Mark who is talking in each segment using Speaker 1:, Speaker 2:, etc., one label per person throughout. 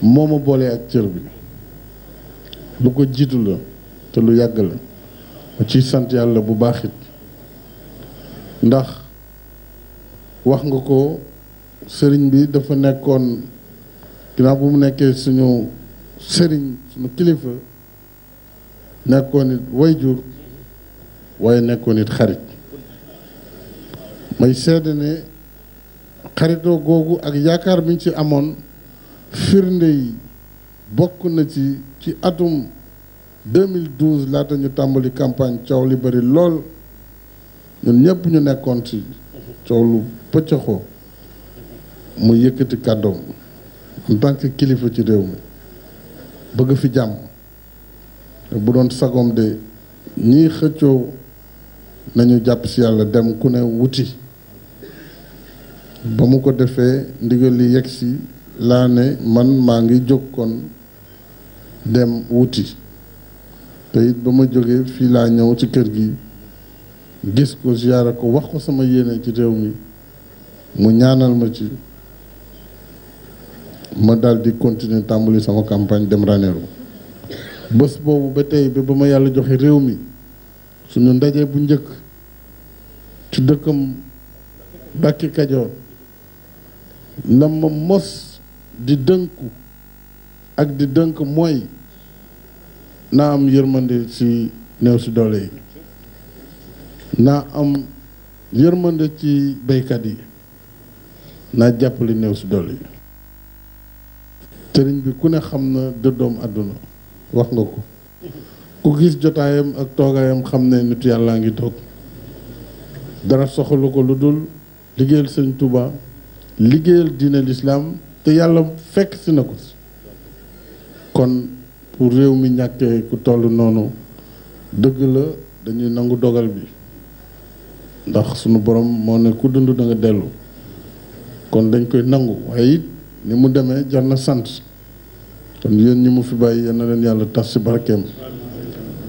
Speaker 1: moo ma boole ak cër bi lu ko jiitu la te lu yàgg la ma ciy sant yàlla bu baax it ndax wax nga ko sëriñ bi dafa nekkoon ginnaaw bu mu nekkee suñu sëriñ suñu kilifa nekkoon it wayjur waaye nekkoon it xarit may seede ne xaritoo googu ak yaakaar bi ñu ci amoon firnde yi bokk na ci atum 2012 laata ñu tàmbali campagne coow li bari lool ñun ñëpp ñu nekkoon ci coow lu pëccëxoo mu yëkkati kàddoom en tant que kilifa ci réew mi bëgg fi jàmm bu doon sagoom de ñii xëccoo nañu jàpp ci yàlla dem ku ne wuti ba mu ko defee ndigal li yegg si laa ne man maa ngi jóg kon dem wuti te it ba ma jógee fii laa ñëw ci kër gi gis ko ziyaara ko wax ko sama yéene ci réew mi mu ñaanal ma ci ma daal di continuer tàmbali sama campagne dem Ranérou bés boobu ba tey ba ma yàlla joxe réew mi suñu ndaje bu njëkk ci dëkkam Mbàkke Kajoor la ma mos di dënku ak di dënk mooy naa am yërmande ci néew si doole yi naa am yërmande ci béykat yi naa jàppale néew si doole yi sëriñ bi ku ne xam na dëddoom àdduna wax nga ko ku gis jotaayam ak toogaayam xam ne nitu yàllaa ngi toog dara soxalu ko lu dul liggéeyal sëñ Touba liggéeyal diine lislaam te yàlla fekk si na ko si kon pour réew mi ñàkkee ku toll noonu dëgg la dañuy nangu dogal bi ndax sunu borom moo ne ku dund da nga dellu kon dañ koy nangu waaye it ni mu demee jar na sant kon yéen ñi mu fi bàyyi yal na leen yàlla tas ci barkeem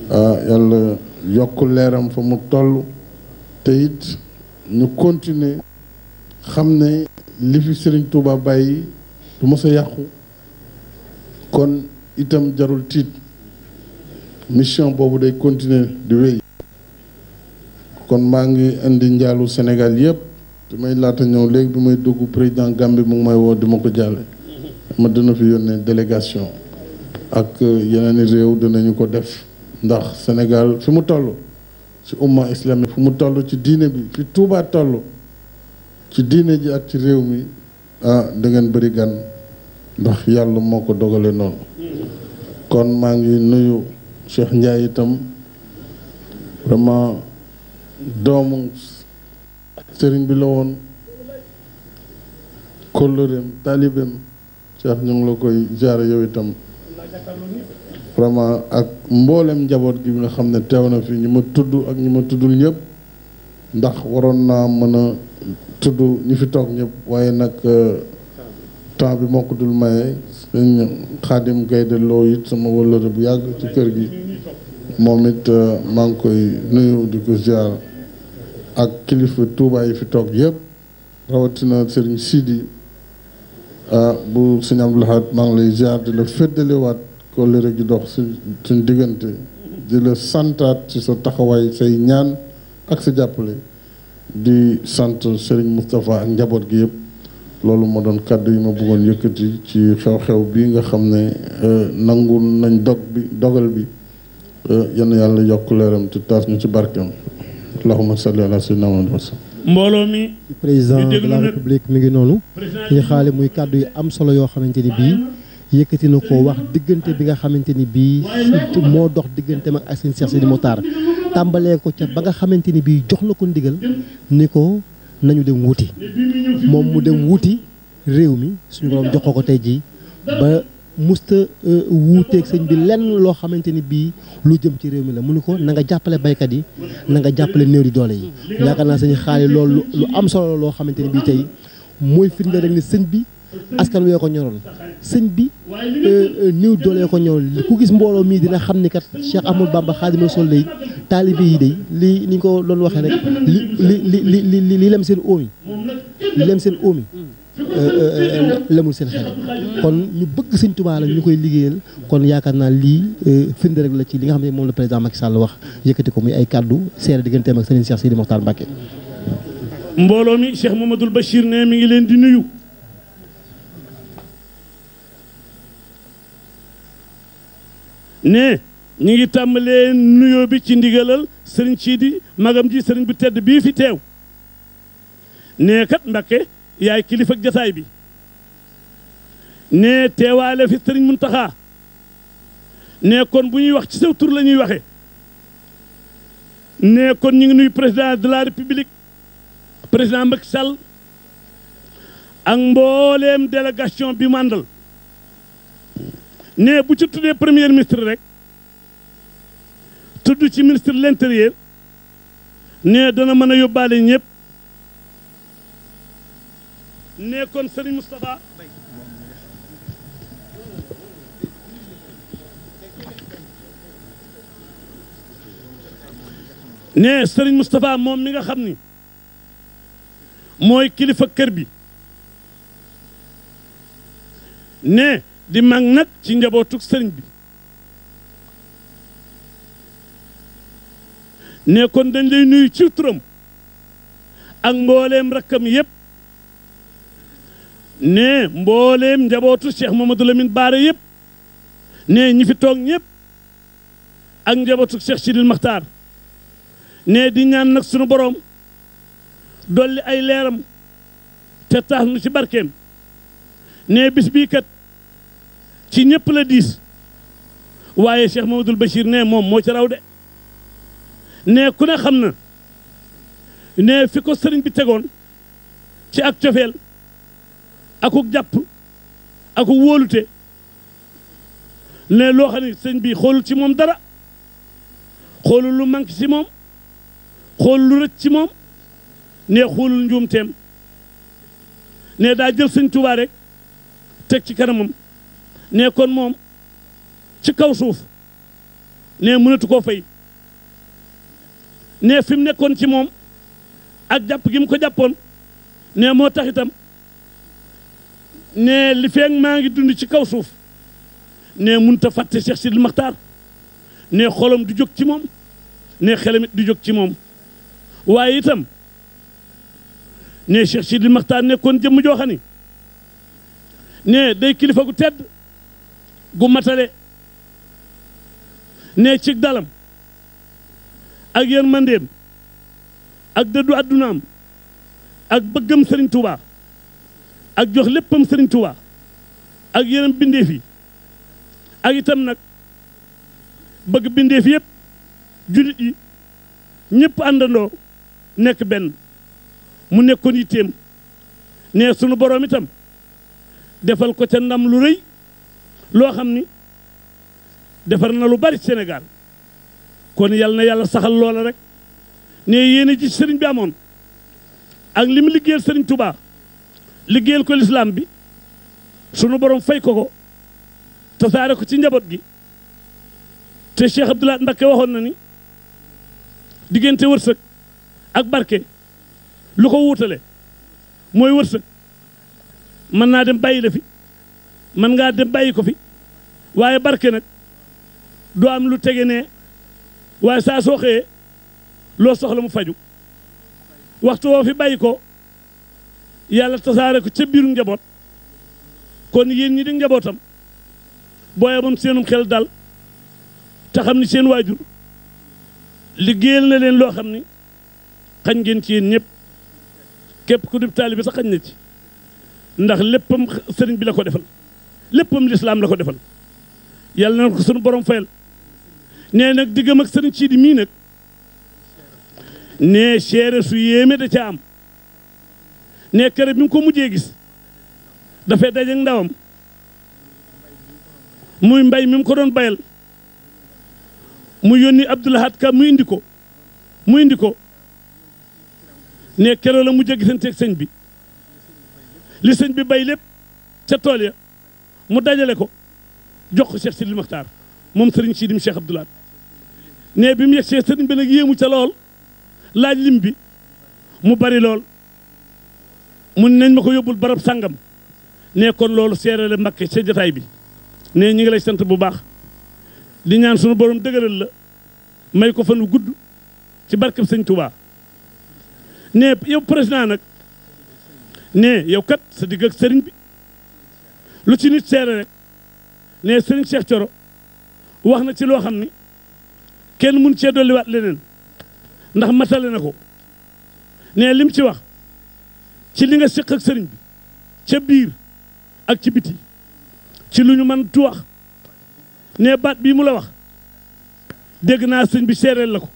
Speaker 1: yàlla yokk leeram fa mu toll te it ñu continuer xam ne li fi Serigne Touba bàyyi du mës a yàqu kon itam jarul tiit mission boobu day continuer di wéy kon maa ngi indi njaalu Sénégal yëpp te may laata ñëw léegi bi may dugg président Gambie mu ngi may woo di ma ko jàlle ma dina fi yónnee délégation ak yeneen i réew dinañu ko def ndax Sénégal fi mu toll ci umma islamique fi mu toll ci diine bi fi Touba toll ci diine ji ak ci réew mi da ngeen bëri gan ndax yàlla moo ko dogale noonu kon maa ngi nuyu Cheikh Ndiaye itam vraiment doomu sëriñ bi la woon kóllëreem taalibeem Cheikh ñu ngi la koy jaare yow itam vraiment ak mboolem njaboot gi nga xam ne teew na fi ñi ma tudd ak ñi ma tuddul ñëpp ndax waroon naa mën a tudd ñi fi toog ñëpp waaye nag temps bi moo ko dul maye sëñ Xaadim Gaynde Loo it sama wëllëre bu yàgg ci kër gi moom it maa ngi koy nuyu di ko ziar ak kilifa Touba yi fi toog yëpp rawatina Serigne Sidi bu sëñ Abdou Lahad maa ngi lay ziar di la féddalewaat kóllëre gi dox suñ diggante di la santaat ci sa taxawaay say ñaan ak sa jàppale di sant Serigne Moustapha ak njaboot gi yëpp loolu moo doon kàddu yi ma bëggoon yëkkati ci xew-xew bi nga xam ne nangu nañ dogal bi yenn yàlla yokk leeram te taas ñu ci barkeem allahumma salli ala sayyidina Muhammad wa sallam
Speaker 2: mbooloo mi
Speaker 3: président de la république mi ngi noonu yi xaale muy kàddu yi am solo yoo xamante ni bii yëkkati na ko wax diggante bi nga xamante ni bii moo dox diggante mag ak seen Cheikh Sidi Mokhtar tàmbalee ko ca ba nga xamante ni bii jox na ko ndigal ni ko nañu dem wuti moom mu dem wuti réew mi suñu borom jox ko tey jii ba musta wuuteeg sëñ bi lenn loo xamante ni bii lu jëm ci réew mi la mu ni ko na nga jàppale baykat yi na nga jàppale néew di doole yi yaakaar naa sëñ xaali loolu lu am solo loo xamante ni bii tey mooy firnde rek ni sëñ bi askan wee ko ñoroon sëñ bi néew doole ko ñoroon ku gis mbooloo mii dina xam ni kat Cheikh Ahmadou Bamba Khadimu Rasul day taalibe yi day li ni ko doon waxee rek li lem seen óomi li lem seen óomi lemul seen xel kon ñu bëgg sëñ Tuubaa la ñu koy liggéeyal kon yaakaar naa lii firnde rek la ci li nga xam ne moom la président Macky Sall wax yëkkati ko muy ay kàddu seere digganteem ak Serigne Cheikh Sidi Mokhtar Mbacké.
Speaker 2: mbooloo mi Cheikh Mamadou Bachir ne mi ngi leen di nuyu ne ñu ngi tàmbalee nuyoo bi ci ndigalal Serigne Sidi magam ji Serigne bu tedd bii fi teew ne kat Mbacké yaay kilifa ak jataay bi ne teewaale fi Serigne Mountakha ne kon bu ñuy wax ci saw tur la ñuy waxe ne kon ñu ngi nuyu président de la république président Macky Sall ak mbooleem délégation bi mu àndal ne bu ci tuddee premier ministre rek tudd ci ministre de l'intérieur ne dana mën a yóbbaale ñëpp ne kon Serigne Moustapha ne Serigne Moustapha moom mi nga xam ni mooy kilifa kër bi ne di mag nag ci njabootu sëriñ bi ne kon dañ lay nuyu ci turam ak mbooleem rakkam yëpp ne mbooleem njabootu Cheikh Mamadou Lamine Bara yëpp ne ñi fi toog ñëpp ak njabootu Cheikh Sidil Makhtar ne di ñaan nag sunu borom dolli ay leeram te tax nu ci barkeem ne bis bii kat ci ñëpp la diis waaye Cheikh Mamadou Bachir ne moom moo ci raw de ne ku ne xam na ne fi ko sëriñ bi tegoon ci ak cofeel akuk jàpp akuk wóolute ne loo xam ne sëriñ bi xoolul ci moom dara xoolul lu manque ci moom xoolul lu rëcc ci moom ne xoolul njuumteem ne daa jël sëñ Tuubaa rek teg ci kanamam ne kon moom ci kaw suuf ne mënatu koo fay ne fi mu nekkoon ci moom ak jàpp gi mu ko jàppoon ne moo tax itam ne li feeg maa ngi dund ci kaw suuf ne mënut a fàtte Cheikh Sidil Makhtar ne xolam du jóg ci moom ne xelam it du jóg ci moom waaye itam ne Cheikh Sidil Makhtar nekkoon jëmm joo xam ni ne day kilifa gu tedd gu matale ne ci dalam ak yërmandeem ak dëddu addunaam ak bëggam Serigne Touba ak jox léppam Serigne Touba ak yërëm bindeef yi ak itam nag bëgg bindeef yëpp jullit yi ñëpp àndandoo nekk benn mu nekkoon yitteem ne sunu boroom itam defal ko ca ndam lu rëy loo xam ni defar na lu bari Sénégal kon yal na yàlla saxal loola rek ne yéene ci sëriñ bi amoon ak li mu liggéeyal sëriñ Touba liggéeyal ko lislaam bi sunu borom fay ko tasaare ko ci njaboot gi te Cheikh Abdoulaye Mbacké waxoon na ni diggante wërsëg ak barke lu ko wuutale mooy wërsëg mën naa dem bàyyi la fi mën ngaa dem bàyyi ko fi waaye barke nag doo am lu tege ne waaye saa soo xëyee loo soxla mu faju waxtu woo fi bàyyi ko yàlla tasaare ko ca biiru njaboot kon yéen ñi di njabootam boo yemoon seenum xel dal te xam ni seen waajur liggéeyal na leen loo xam ni xañ ngeen ci yéen ñëpp képp ku di taalibe sax xañ na ci ndax léppam sëriñ bi la ko defal léppam lislaam la ko defal yàlla na ko sunu borom fayal nee nag diggam ak sëriñ Sidi mii nag nee seere su yéeme da ca am nee kër bi mu ko mujjee gis dafay daje ak ndawam muy mbay mi mu ko doon bayal mu yónni Abdoulahat Ka mu indi ko ne keroog la mujjee gisanteeg sëñ bi li sëñ bi bay lépp ca tool ya mu dajale ko jox ko Cheikh Sidil Makhtar moom sëriñ Sidim Cheikh Abdoulahat ne bi mu yegsee sëriñ bi nag yéemu ca lool laaj lim bi mu bari lool mun nañ ma ko yóbbul barab sàngam ne kon loolu seerale Mbakke sa jotaay bi ne ñi ngi lay sant bu baax di ñaan sunu borom dëgëral la may ko fan wu gudd ci barkeb sëñ Touba ne yow président nag ne yow kat sa digg ak sëriñ bi lu ci nit seere rek ne sëriñ Cheikh Thioro wax na ci loo xam ni kenn mun cee dolliwaat leneen ndax matale na ko ne lim ci wax ci li nga séq ak sëriñ bi ca biir ak ci biti ci lu ñu mën tu wax ne baat bii mu la wax dégg naa sëñ bi seereel la ko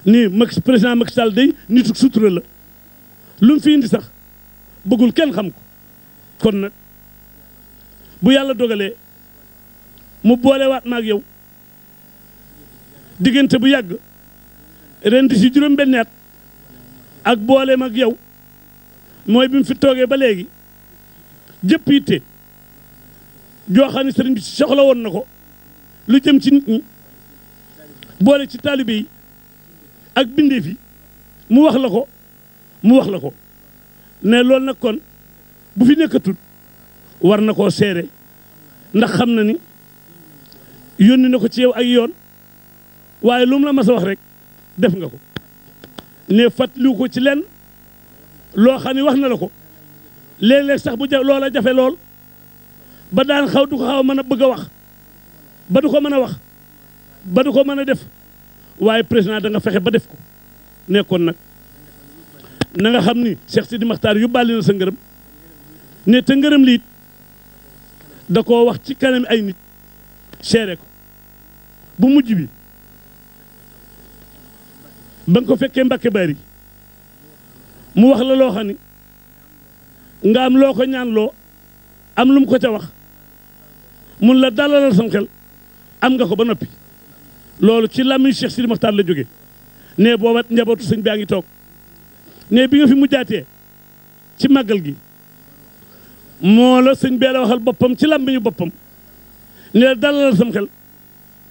Speaker 2: ni président Macky Sall day nitu sutura la lu mu fi indi sax bëggul kenn xam ko kon nag bu yàlla dogalee mu boolewaat ma ak yow diggante bu yàgg ren di si juróom-benni at ak booleem ak yow mooy bi mu fi toogee ba léegi jëpp yitte joo xam ne sëriñ bi soxla woon na ko lu jëm ci nit ñi boole ci taalibe yi ak bindeef yi mu wax la ko ne loolu nag kon bu fi nekkatul war na koo seere ndax xam na ni yónni na ko ci yow ak yoon waaye lu mu la mas a wax rek def nga ko ne fàttaliwu ko ci lenn loo xam ne wax na la ko léeg-léeg sax bu loola jafe lool ba daan du ko xaw a mën a bëgg a wax ba du ko mën a wax ba du ko mën a def waaye président da nga fexe ba def ko nekkoon nag na nga xam ni Cheikh Sidi Makhtar yóbbaale na sa ngërëm ne te ngërëm liit da koo wax ci kanam ay nit seere ko bu mujj bi ba nga ko fekkee Mbàkke Bari mu wax la loo xam ni nga am loo ko ñaan loo am lu mu ko ca wax mun la dalalal sam xel am nga ko ba noppi loolu ci làmmiñu Cheikh Sidi Makhtar la jóge ne booba njabootu sëñ baa ngi toog ne bi nga fi mujjaatee ci màggal gi moo la sëñ bee la waxal boppam ci làmmiñu boppam ne la dalalal sam xel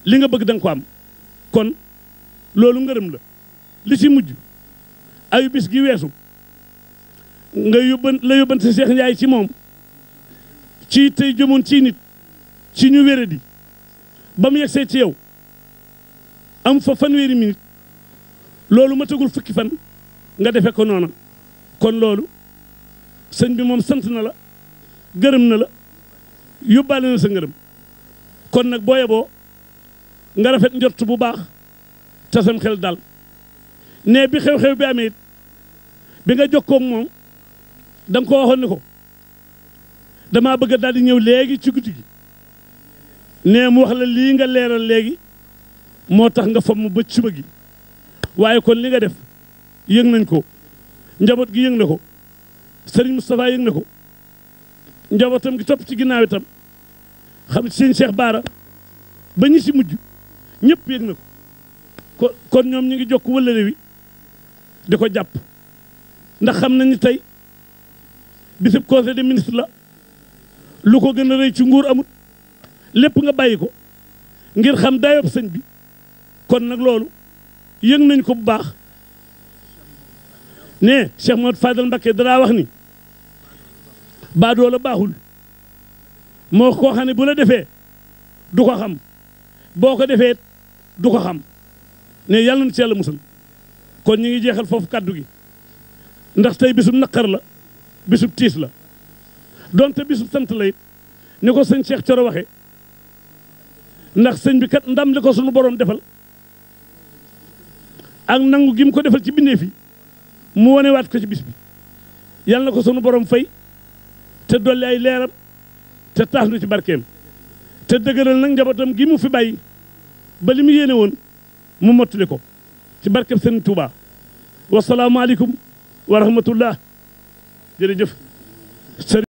Speaker 2: li nga bëgg da nga ko am kon loolu ngërëm la li ci mujj ayu bis gi weesu nga yóbbante Cheikh Ndiaye ci moom ci tey jëmoon ci nit ci ñu wéradi ba mu yegsee ci yow am fa fanweeri minute loolu ma tagul fukki fan nga defe ko noona kon loolu sëñ bi moom sant na la gërëm na la yóbbaale na sa ngërëm kon nag boo yeboo nga rafet njort bu baax te sam xel dal ne bi xew-xew bi amee it bi nga jokkoo ak moom da nga ko waxoon ni ko damaa bëgg daal di ñëw léegi ci guddi gi ne mu wax la lii nga leeral léegi moo tax nga fomm ba suba gi waaye kon li nga def yëg nañ ko njaboot gi yëg na ko Serigne Moustapha yëg na ko njabootam gi topp ci ginnaaw itam xam sëñ Cheikh Baara ba ñi si mujj ñëpp yëg na ko kon ñoom ñu ngi jokk wëllëre wi di ko jàpp ndax xam nañ ni tey bisub conseil des ministres la lu ko gën a rëy ci nguur amut lépp nga bàyyi ko ngir xam dayob sëñ bi kon nag loolu yëg nañ ko bu baax ne Cheikh Modou Fadal Mbacké danaa wax ni baadoo la baaxul moo koo xam ne bu la defee du ko xam boo ko defee du ko xam ne yàlla na ci yàlla musal kon ñu ngi jeexal foofu kàddu gi ndax tey bisub naqar la bisub tiis la donte bisub sant la it ni ko sëñ Cheikh Thioro waxee ndax sëñ bi kat ndam li ko sunu borom defal ak nangu gi mu ko defal ci bindee fi mu wanewaat ko ci bis bi yàlla na ko sunu borom fay te dolli ay leeram te taas nu ci barkeem te dëgëral nag njabootam gi mu fi bàyyi ba li mu yéene woon mu mottali ko ci barkeem Sëriñ Tuubaa wasalaamualeykum wa rahmatullah jërëjëf.